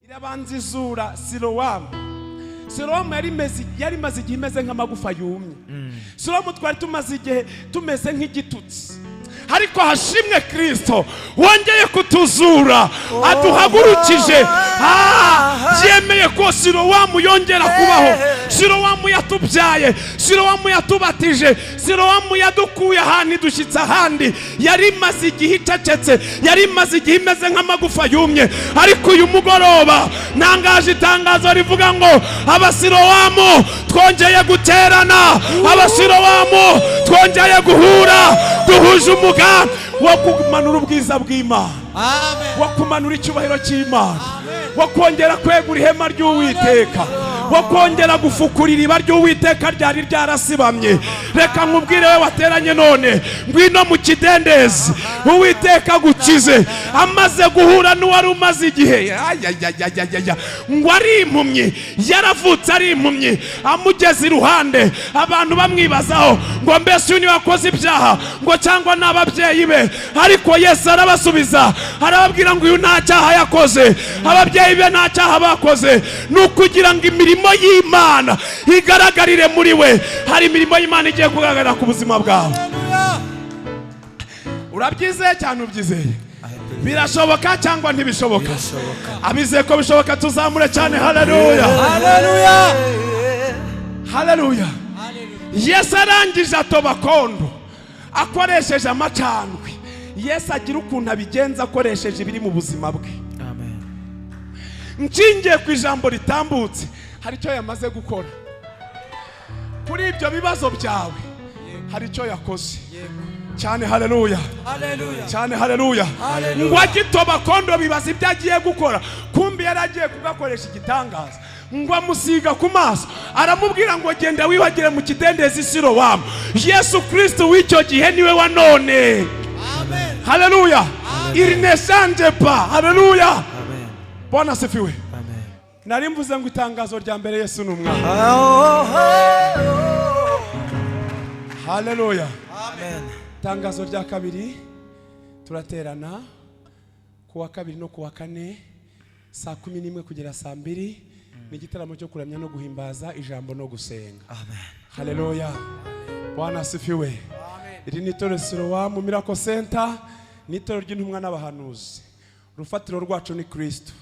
irabanzizura Siloam yari maze igihe imeze nk'amagufa yumye. Siloam twari tumaze igihe tumeze nk'igitutsi, ariko hashimwe Kristo wongeye kutuzura aduhagurukije. Yemeye ko Siloam yongera kubaho. Siloam yatubyaye, Siloam yatubatije, Siloam yadukuye ahantu dushyitsa ahandi. Yari maze igihe icecetse, yari maze igihe imeze nk'amagufa yumye, ariko uyu mugoroba nangaje itangazo rivuga ngo abasiloam twongeye guterana, abasiloam twongeye guhura, duhuje umugambi wo kumanura ubwiza bw'Imana, wo kumanura icyubahiro cy'Imana, wo kongera kwegura ihema ry'Uwiteka, wo kongera gufukura iriba ry'Uwiteka ryari ryarasibamye. Reka nkubwire we wateranye none, ngwino mu kidendezi Uwiteka gukize. Amaze guhura n'uwari umaze igihe ngo ari impumyi, yaravutse ari impumyi, amugeze iruhande abantu bamwibazaho ngo mbese uyu ni wakoze ibyaha ngo cyangwa n'ababyeyi be, ariko Yesu arabasubiza arababwira ngo uyu nta cyaha yakoze, ababyeyi be nta cyaha bakoze, nukugira ngo imirimo y'Imana igaragarire muri we. Hari imirimo y'Imana igiye kugaragara ku buzima bwawe. Urabyizeye cyane ubyizeye? Birashoboka cyangwa ntibishoboka? Abizeye ko bishoboka tuzamure cyane. Haleluya, haleluya, haleluya. Yesu arangije atoba kondo akoresheje amacandwe. Yesu agira ukuntu abigenza akoresheje ibiri mu buzima bwe. Amen. Nshingiye ku ijambo ritambutse, hari icyo yamaze gukora kuri ibyo bibazo byawe, hari icyo yakoze cyane. Haleluya, haleluya, cyane. Haleluya. Ngo agitoba kondo bibaza ibyo agiye gukora, kumbi yari agiye kugakoresha igitangaza. Ngo amusiga ku maso aramubwira ngo genda wibagire mu kidendezi Siloam. Yesu Kristo w'icyo gihe niwe wa none. Amen. Haleluya. Il ne change pas. Haleluya. Amen. Bwana asifiwe. Amen. Nari mvuze ngo itangazo rya mbere Yesu ni umwana. Haleluya. Amen. Itangazo rya kabiri, turaterana kuwa kabiri no kuwa kane saa 11 kugera saa 2. Ni igitaramo cyo kuramya no guhimbaza ijambo no gusenga. Amen. Haleluya. Bwana asifiwe. Amen. Iri nitorero Siloam Miracle Centre, nitorero ry'intumwa n'abahanuzi. Urufatiro rwacu ni Kristo.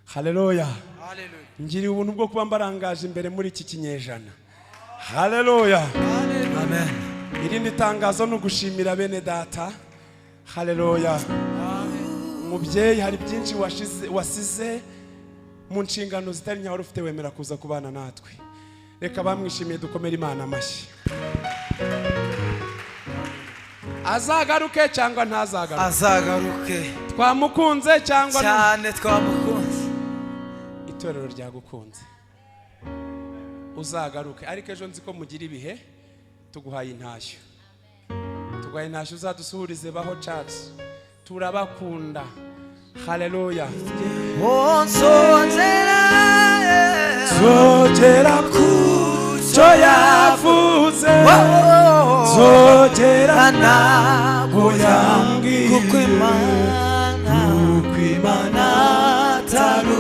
Haleluya. Haleluya. Ngiri ubuntu bwo kuba mbarangaje imbere muri iki kinyejana. Haleluya. Amen. Irindi tangazo no gushimira bene data. Haleluya. Umubyeyi hari byinshi wasize mu nshingano zitari nyaho ufite, wemera kuza kubana natwe. Reka bamwishimiye dukomere Imana amashyi. Azagaruke cyangwa ntazagaruke? Azagaruke. Twamukunze cyangwa cyane twamukunze. Itorero ryagukunze. Uzagaruke. Ariko ejo nzi ko mugira ibihe, tuguhaye intashyo. Tuguhaye intashyo uzadusuhurize Baho Church. Turabakunda. Haleluya. Sogera kucyo yavuze, sogera ntabwo yambwiye, kuko Imana atari